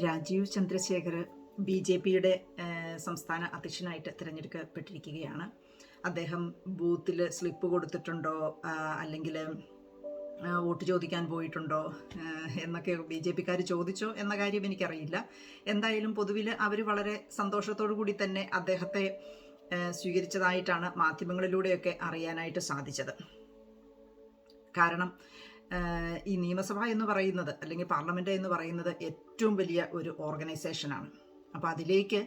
രാജീവ് ചന്ദ്രശേഖർ ബി.ജെ.പിയുടെ സംസ്ഥാന അധ്യക്ഷനായിട്ട് തിരഞ്ഞെടുക്കപ്പെട്ടിരിക്കുകയാണ്. അദ്ദേഹം ബൂത്തിൽ സ്ലിപ്പ് കൊടുത്തിട്ടുണ്ടോ, അല്ലെങ്കിൽ വോട്ട് ചോദിക്കാൻ പോയിട്ടുണ്ടോ എന്നൊക്കെ ബി.ജെ.പിക്കാർ ചോദിച്ചോ എന്ന കാര്യം എനിക്കറിയില്ല. എന്തായാലും പൊതുവിൽ അവർ വളരെ സന്തോഷത്തോടു കൂടി തന്നെ അദ്ദേഹത്തെ സ്വീകരിച്ചതായിട്ടാണ് മാധ്യമങ്ങളിലൂടെയൊക്കെ അറിയാനായിട്ട് സാധിച്ചത്. കാരണം ഈ നിയമസഭ എന്ന് പറയുന്നത് അല്ലെങ്കിൽ പാർലമെൻറ്റ് എന്ന് പറയുന്നത് ഏറ്റവും വലിയ ഒരു ഓർഗനൈസേഷനാണ്. അപ്പോൾ അതിലേക്ക്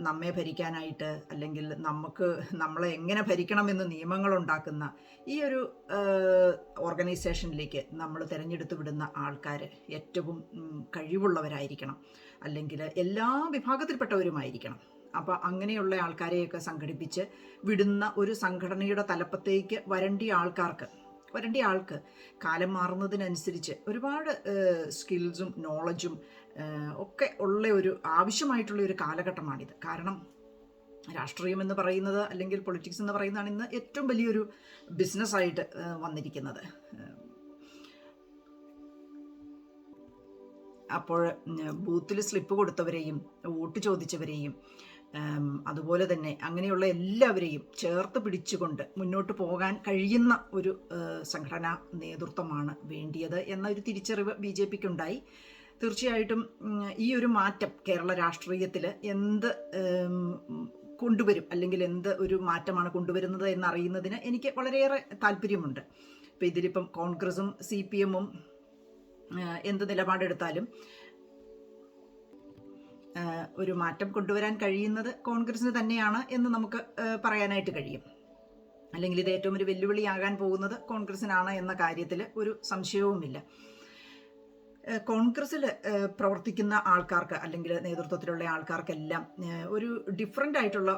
നമ്മെ ഭരിക്കാനായിട്ട് അല്ലെങ്കിൽ നമ്മളെ എങ്ങനെ ഭരിക്കണമെന്ന് നിയമങ്ങളുണ്ടാക്കുന്ന ഈ ഒരു ഓർഗനൈസേഷനിലേക്ക് നമ്മൾ തിരഞ്ഞെടുത്ത് വിടുന്ന ആൾക്കാർ ഏറ്റവും കഴിവുള്ളവരായിരിക്കണം, അല്ലെങ്കിൽ എല്ലാ വിഭാഗത്തിൽപ്പെട്ടവരുമായിരിക്കണം. അപ്പോൾ അങ്ങനെയുള്ള ആൾക്കാരെയൊക്കെ സംഘടിപ്പിച്ച് വിടുന്ന ഒരു സംഘടനയുടെ തലപ്പത്തേക്ക് വരേണ്ട ആൾക്ക് കാലം മാറുന്നതിനനുസരിച്ച് ഒരുപാട് സ്കിൽസും നോളജും ഒക്കെ ഉള്ള ഒരു ആവശ്യമായിട്ടുള്ള ഒരു കാലഘട്ടമാണിത്. കാരണം രാഷ്ട്രീയം എന്ന് പറയുന്നത് അല്ലെങ്കിൽ പൊളിറ്റിക്സ് എന്ന് പറയുന്നതാണ് ഇന്ന് ഏറ്റവും വലിയൊരു ബിസിനസ്സായിട്ട് വന്നിരിക്കുന്നത്. അപ്പോൾ ബൂത്തിൽ സ്ലിപ്പ് കൊടുത്തവരെയും വോട്ട് ചോദിച്ചവരെയും അതുപോലെ തന്നെ അങ്ങനെയുള്ള എല്ലാവരെയും ചേർത്ത് പിടിച്ചുകൊണ്ട് മുന്നോട്ട് പോകാൻ കഴിയുന്ന ഒരു സംഘടനാ നേതൃത്വമാണ് വേണ്ടിയത് എന്നൊരു തിരിച്ചറിവ് ബി.ജെ.പിക്കുണ്ടായി. തീർച്ചയായിട്ടും ഈ ഒരു മാറ്റം കേരള രാഷ്ട്രീയത്തിൽ എന്ത് കൊണ്ടുവരും അല്ലെങ്കിൽ എന്ത് ഒരു മാറ്റമാണ് കൊണ്ടുവരുന്നത് എന്നറിയുന്നതിന് എനിക്ക് വളരെയേറെ താല്പര്യമുണ്ട്. ഇപ്പോൾ ഇതിലിപ്പം കോൺഗ്രസും CPM-ഉം എന്ത് നിലപാടെടുത്താലും ഒരു മാറ്റം കൊണ്ടുവരാൻ കഴിയുന്നത് കോൺഗ്രസിന് തന്നെയാണ് എന്ന് നമുക്ക് പറയാനായിട്ട് കഴിയും. അല്ലെങ്കിൽ ഇത് ഏറ്റവും ഒരു വെല്ലുവിളിയാകാൻ പോകുന്നത് കോൺഗ്രസിനാണ് എന്ന കാര്യത്തിൽ ഒരു സംശയവുമില്ല. കോൺഗ്രസ്സിൽ പ്രവർത്തിക്കുന്ന ആൾക്കാർക്ക് അല്ലെങ്കിൽ നേതൃത്വത്തിലുള്ള ആൾക്കാർക്കെല്ലാം ഒരു ഡിഫറൻ്റ് ആയിട്ടുള്ള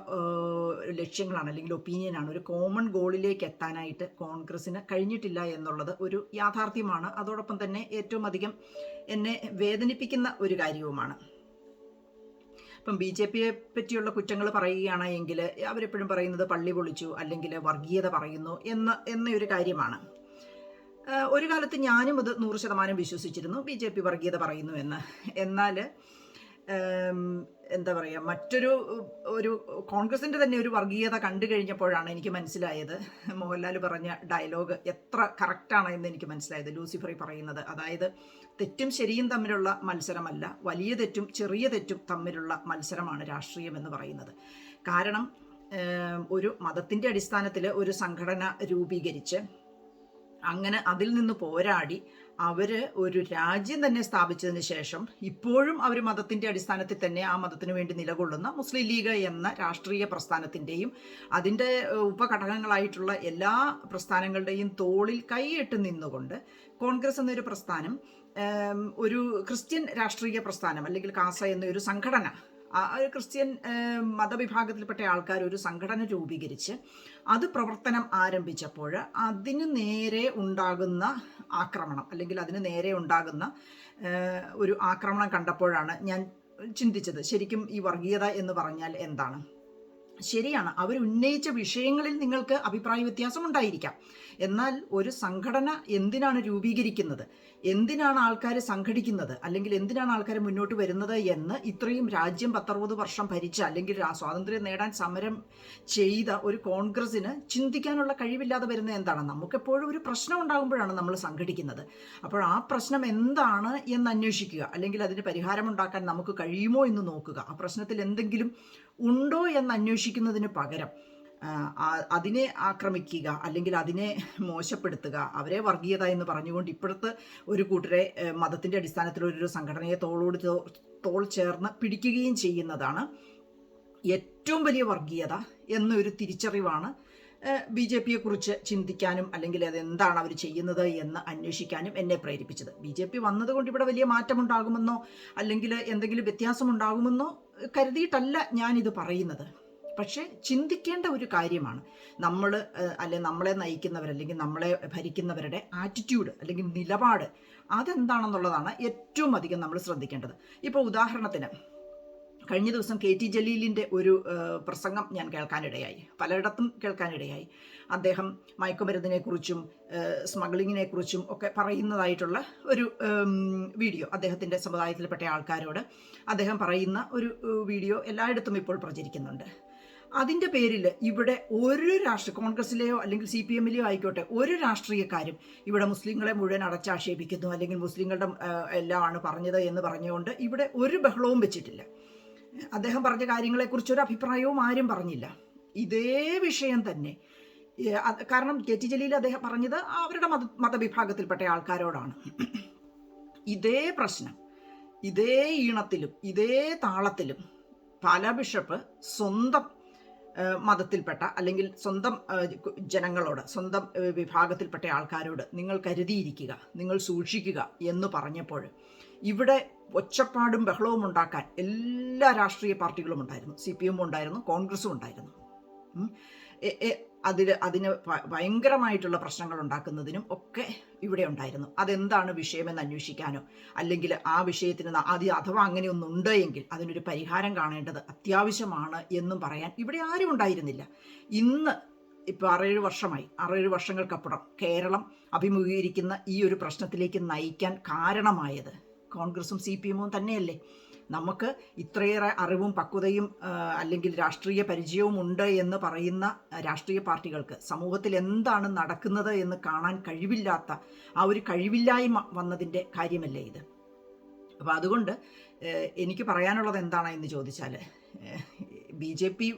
ലക്ഷ്യങ്ങളാണ് അല്ലെങ്കിൽ ഒപ്പീനിയനാണ്. ഒരു കോമൺ ഗോളിലേക്ക് എത്താനായിട്ട് കോൺഗ്രസ്സിന് കഴിഞ്ഞിട്ടില്ല എന്നുള്ളത് ഒരു യാഥാർത്ഥ്യമാണ്. അതോടൊപ്പം തന്നെ ഏറ്റവും അധികം എന്നെ വേദനിപ്പിക്കുന്ന ഒരു കാര്യവുമാണ്. ഇപ്പം ബി.ജെ.പിയെ പറ്റിയുള്ള കുറ്റങ്ങൾ പറയുകയാണെങ്കിൽ അവരെപ്പോഴും പറയുന്നത് പള്ളി പൊളിച്ചു അല്ലെങ്കിൽ വർഗീയത പറയുന്നു എന്നൊരു കാര്യമാണ്. ഒരു കാലത്ത് ഞാനും അത് 100% വിശ്വസിച്ചിരുന്നു, ബി.ജെ.പി വർഗീയത പറയുന്നു എന്ന്. എന്നാൽ എന്താ പറയുക, ഒരു കോൺഗ്രസിൻ്റെ തന്നെ ഒരു വർഗീയത കണ്ടു കഴിഞ്ഞപ്പോഴാണ് എനിക്ക് മനസ്സിലായത്, മോഹൻലാൽ പറഞ്ഞ ഡയലോഗ് എത്ര കറക്റ്റാണ് എന്ന് എനിക്ക് മനസ്സിലായത്. ലൂസിഫറി പറയുന്നത്, അതായത് തെറ്റും ശരിയും തമ്മിലുള്ള മത്സരമല്ല, വലിയ തെറ്റും ചെറിയ തെറ്റും തമ്മിലുള്ള മത്സരമാണ് രാഷ്ട്രീയം എന്ന് പറയുന്നത്. കാരണം ഒരു മതത്തിൻ്റെ അടിസ്ഥാനത്തിൽ ഒരു സംഘടന രൂപീകരിച്ച് അങ്ങനെ അതിൽ നിന്ന് പോരാടി അവർ ഒരു രാജ്യം തന്നെ സ്ഥാപിച്ചതിന് ശേഷം ഇപ്പോഴും അവർ മതത്തിൻ്റെ അടിസ്ഥാനത്തിൽ തന്നെ ആ മതത്തിന് വേണ്ടി നിലകൊള്ളുന്ന മുസ്ലിം ലീഗ് എന്ന രാഷ്ട്രീയ പ്രസ്ഥാനത്തിൻ്റെയും അതിൻ്റെ ഉപഘടകങ്ങളായിട്ടുള്ള എല്ലാ പ്രസ്ഥാനങ്ങളുടെയും തോളിൽ കൈയിട്ട് നിന്നുകൊണ്ട് കോൺഗ്രസ് എന്നൊരു പ്രസ്ഥാനം ഒരു ക്രിസ്ത്യൻ രാഷ്ട്രീയ പ്രസ്ഥാനം അല്ലെങ്കിൽ കാസ എന്നൊരു സംഘടന, ഒരു ക്രിസ്ത്യൻ മതവിഭാഗത്തിൽപ്പെട്ട ആൾക്കാർ ഒരു സംഘടന രൂപീകരിച്ച് അത് പ്രവർത്തനം ആരംഭിച്ചപ്പോൾ അതിന് നേരെ ഉണ്ടാകുന്ന ആക്രമണം അല്ലെങ്കിൽ അതിന് നേരെ ഉണ്ടാകുന്ന ഒരു ആക്രമണം കണ്ടപ്പോഴാണ് ഞാൻ ചിന്തിച്ചത്, ശരിക്കും ഈ വർഗീയത എന്ന് പറഞ്ഞാൽ എന്താണ്? ശരിയാണ്, അവരുന്നയിച്ച വിഷയങ്ങളിൽ നിങ്ങൾക്ക് അഭിപ്രായ വ്യത്യാസം ഉണ്ടായിരിക്കാം. എന്നാൽ ഒരു സംഘടന എന്തിനാണ് രൂപീകരിക്കുന്നത്, എന്തിനാണ് ആൾക്കാർ സംഘടിക്കുന്നത്, അല്ലെങ്കിൽ എന്തിനാണ് ആൾക്കാർ മുന്നോട്ട് വരുന്നത് എന്ന് ഇത്രയും രാജ്യം 10-60 വർഷം ഭരിച്ച അല്ലെങ്കിൽ സ്വാതന്ത്ര്യം നേടാൻ സമരം ചെയ്ത ഒരു കോൺഗ്രസ്സിന് ചിന്തിക്കാനുള്ള കഴിവില്ലാതെ വരുന്നത് എന്താണ്? നമുക്കെപ്പോഴും ഒരു പ്രശ്നം ഉണ്ടാകുമ്പോഴാണ് നമ്മൾ സംഘടിക്കുന്നത്. അപ്പോൾ ആ പ്രശ്നം എന്താണ് എന്ന് അന്വേഷിക്കുക, അല്ലെങ്കിൽ അതിന് പരിഹാരമുണ്ടാക്കാൻ നമുക്ക് കഴിയുമോ എന്ന് നോക്കുക. ആ പ്രശ്നത്തിൽ എന്തെങ്കിലും ഉണ്ടോ എന്ന് അന്വേഷിക്കുന്നതിന് പകരം അതിനെ ആക്രമിക്കുക അല്ലെങ്കിൽ അതിനെ മോശപ്പെടുത്തുക, അവരെ വർഗീയത എന്ന് പറഞ്ഞുകൊണ്ട് ഇപ്പോഴത്തെ ഒരു കൂട്ടരെ മതത്തിൻ്റെ അടിസ്ഥാനത്തിൽ ഒരു സംഘടനയെ തോളോട് തോൾ ചേർന്ന് പിടിക്കുകയും ചെയ്യുന്നതാണ് ഏറ്റവും വലിയ വർഗീയത എന്നൊരു തിരിച്ചറിവാണ് ബി.ജെ.പിയെക്കുറിച്ച് ചിന്തിക്കാനും അല്ലെങ്കിൽ അതെന്താണ് അവർ ചെയ്യുന്നത് എന്ന് അന്വേഷിക്കാനും എന്നെ പ്രേരിപ്പിച്ചത്. ബി.ജെ.പി വന്നതുകൊണ്ട് ഇവിടെ വലിയ മാറ്റമുണ്ടാകുമെന്നോ അല്ലെങ്കിൽ എന്തെങ്കിലും വ്യത്യാസമുണ്ടാകുമെന്നോ കരുതിയിട്ടല്ല ഞാനിത് പറയുന്നത്. പക്ഷേ ചിന്തിക്കേണ്ട ഒരു കാര്യമാണ് നമ്മളെ നയിക്കുന്നവർ അല്ലെങ്കിൽ നമ്മളെ ഭരിക്കുന്നവരുടെ ആറ്റിറ്റ്യൂഡ് അല്ലെങ്കിൽ നിലപാട് അതെന്താണെന്നുള്ളതാണ് ഏറ്റവും അധികം നമ്മൾ ശ്രദ്ധിക്കേണ്ടത്. ഇപ്പോൾ ഉദാഹരണത്തിന് കഴിഞ്ഞ ദിവസം KT ജലീലിൻ്റെ ഒരു പ്രസംഗം ഞാൻ കേൾക്കാനിടയായി, പലയിടത്തും കേൾക്കാനിടയായി. അദ്ദേഹം മയക്കുമരുന്നിനെക്കുറിച്ചും സ്മഗ്ലിങ്ങിനെക്കുറിച്ചും ഒക്കെ പറയുന്നതായിട്ടുള്ള ഒരു വീഡിയോ, അദ്ദേഹത്തിൻ്റെ സമുദായത്തിൽപ്പെട്ട ആൾക്കാരോട് അദ്ദേഹം പറയുന്ന ഒരു വീഡിയോ എല്ലായിടത്തും ഇപ്പോൾ പ്രചരിക്കുന്നുണ്ട്. അതിൻ്റെ പേരിൽ ഇവിടെ ഒരു കോൺഗ്രസിലെയോ അല്ലെങ്കിൽ CPM-ലെയോ ആയിക്കോട്ടെ, ഒരു രാഷ്ട്രീയക്കാരും ഇവിടെ മുസ്ലിങ്ങളെ മുഴുവൻ അടച്ചാക്ഷേപിക്കുന്നു അല്ലെങ്കിൽ മുസ്ലിങ്ങളുടെ എല്ലാമാണ് പറഞ്ഞത് എന്ന് പറഞ്ഞുകൊണ്ട് ഇവിടെ ഒരു ബഹളവും വെച്ചിട്ടില്ല. അദ്ദേഹം പറഞ്ഞ കാര്യങ്ങളെക്കുറിച്ചൊരു അഭിപ്രായവും ആരും പറഞ്ഞില്ല. ഇതേ വിഷയം തന്നെ, കാരണം KT ജലീൽ അദ്ദേഹം പറഞ്ഞത് അവരുടെ മതവിഭാഗത്തിൽപ്പെട്ട ആൾക്കാരോടാണ്. ഇതേ പ്രശ്നം ഇതേ ഈണത്തിലും ഇതേ താളത്തിലും പാലാ ബിഷപ്പ് സ്വന്തം മതത്തിൽപ്പെട്ട അല്ലെങ്കിൽ സ്വന്തം ജനങ്ങളോട്, സ്വന്തം വിഭാഗത്തിൽപ്പെട്ട ആൾക്കാരോട് നിങ്ങൾ കരുതിയിരിക്കുക, നിങ്ങൾ സൂക്ഷിക്കുക എന്ന് പറഞ്ഞപ്പോൾ ഇവിടെ ഒച്ചപ്പാടും ബഹളവും ഉണ്ടാക്കാൻ എല്ലാ രാഷ്ട്രീയ പാർട്ടികളും ഉണ്ടായിരുന്നു. CPM ഉണ്ടായിരുന്നു, കോൺഗ്രസും ഉണ്ടായിരുന്നു. അതിന് ഭയങ്കരമായിട്ടുള്ള പ്രശ്നങ്ങൾ ഉണ്ടാക്കുന്നതിനും ഒക്കെ ഇവിടെ ഉണ്ടായിരുന്നു. അതെന്താണ് വിഷയമെന്ന് അന്വേഷിക്കാനോ അല്ലെങ്കിൽ ആ വിഷയത്തിന് അഥവാ അങ്ങനെ ഒന്നുണ്ട് എങ്കിൽ അതിനൊരു പരിഹാരം കാണേണ്ടത് അത്യാവശ്യമാണ് എന്നും പറയാൻ ഇവിടെ ആരും ഉണ്ടായിരുന്നില്ല. ഇന്ന് ഇപ്പോൾ 6-7 വർഷങ്ങൾക്കപ്പുറം കേരളം അഭിമുഖീകരിക്കുന്ന ഈ ഒരു പ്രശ്നത്തിലേക്ക് നയിക്കാൻ കാരണമായത് കോൺഗ്രസും CPM-ഉം തന്നെയല്ലേ. നമുക്ക് ഇത്രയേറെ അറിവും പക്വതയും അല്ലെങ്കിൽ രാഷ്ട്രീയ പരിചയവും ഉണ്ട് എന്ന് പറയുന്ന രാഷ്ട്രീയ പാർട്ടികൾക്ക് സമൂഹത്തിൽ എന്താണ് നടക്കുന്നത് എന്ന് കാണാൻ കഴിവില്ലാത്ത ആ ഒരു കഴിവില്ലായ്മ വന്നതിൻ്റെ കാര്യമല്ലേ ഇത്. അപ്പോൾ അതുകൊണ്ട് എനിക്ക് പറയാനുള്ളത് എന്താണെന്ന് ചോദിച്ചാൽ, BJP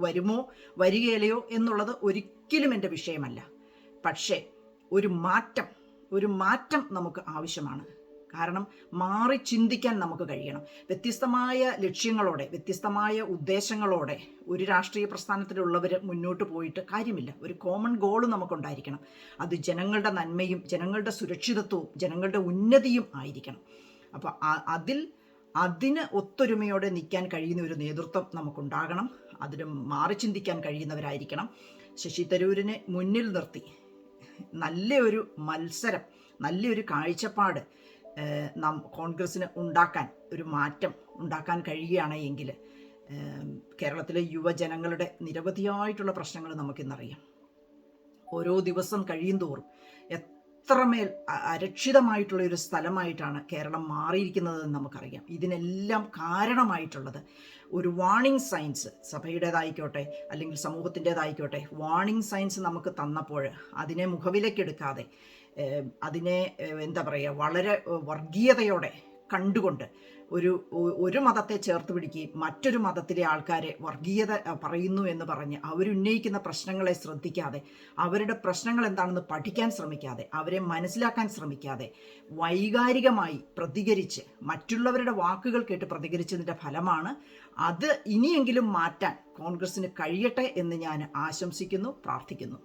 വരുമോ വരികയില്ലയോ എന്നുള്ളത് ഒരിക്കലും എൻ്റെ വിഷയമല്ല. പക്ഷേ ഒരു മാറ്റം നമുക്ക് ആവശ്യമാണ്. കാരണം മാറി ചിന്തിക്കാൻ നമുക്ക് കഴിയണം. വ്യത്യസ്തമായ ലക്ഷ്യങ്ങളോടെ, വ്യത്യസ്തമായ ഉദ്ദേശങ്ങളോടെ ഒരു രാഷ്ട്രീയ പ്രസ്ഥാനത്തിലുള്ളവർ മുന്നോട്ട് പോയിട്ട് കാര്യമില്ല. ഒരു കോമൺ ഗോൾ നമുക്കുണ്ടായിരിക്കണം. അത് ജനങ്ങളുടെ നന്മയും ജനങ്ങളുടെ സുരക്ഷിതത്വവും ജനങ്ങളുടെ ഉന്നതിയും ആയിരിക്കണം. അപ്പോൾ അതിന് ഒത്തൊരുമയോടെ നിൽക്കാൻ കഴിയുന്ന ഒരു നേതൃത്വം നമുക്കുണ്ടാകണം. അതിന് മാറി ചിന്തിക്കാൻ കഴിയുന്നവരായിരിക്കണം. ശശി തരൂരിനെ മുന്നിൽ നിർത്തി നല്ലൊരു മത്സരം, നല്ലൊരു കാഴ്ചപ്പാട് കോൺഗ്രസ്സിന് ഒരു മാറ്റം ഉണ്ടാക്കാൻ കഴിയുകയാണ് എങ്കിൽ കേരളത്തിലെ യുവജനങ്ങളുടെ നിരവധിയായിട്ടുള്ള പ്രശ്നങ്ങൾ നമുക്കിന്നറിയാം. ഓരോ ദിവസം കഴിയും തോറും എത്രമേൽ അരക്ഷിതമായിട്ടുള്ള ഒരു സ്ഥലമായിട്ടാണ് കേരളം മാറിയിരിക്കുന്നതെന്ന് നമുക്കറിയാം. ഇതിനെല്ലാം കാരണമായിട്ടുള്ളത് ഒരു വാണിംഗ് സൈൻസ്, സഭയുടേതായിക്കോട്ടെ അല്ലെങ്കിൽ സമൂഹത്തിൻ്റേതായിക്കോട്ടെ, വാണിംഗ് സൈൻസ് നമുക്ക് തന്നപ്പോൾ അതിനെ മുഖവിലക്കെടുക്കാതെ അതിനെ എന്താ പറയുക, വളരെ വർഗീയതയോടെ കണ്ടുകൊണ്ട് ഒരു മതത്തെ ചേർത്ത് പിടിക്കുകയും മറ്റൊരു മതത്തിലെ ആൾക്കാരെ വർഗീയത പറയുന്നു എന്ന് പറഞ്ഞ് അവരുന്നയിക്കുന്ന പ്രശ്നങ്ങളെ ശ്രദ്ധിക്കാതെ, അവരുടെ പ്രശ്നങ്ങൾ എന്താണെന്ന് പഠിക്കാൻ ശ്രമിക്കാതെ, അവരെ മനസ്സിലാക്കാൻ ശ്രമിക്കാതെ വൈകാരികമായി പ്രതികരിച്ച് മറ്റുള്ളവരുടെ വാക്കുകൾ കേട്ട് പ്രതികരിച്ചതിൻ്റെ ഫലമാണ് അത്. ഇനിയെങ്കിലും മാറ്റാൻ കോൺഗ്രസ്സിന് കഴിയട്ടെ എന്ന് ഞാൻ ആശംസിക്കുന്നു, പ്രാർത്ഥിക്കുന്നു.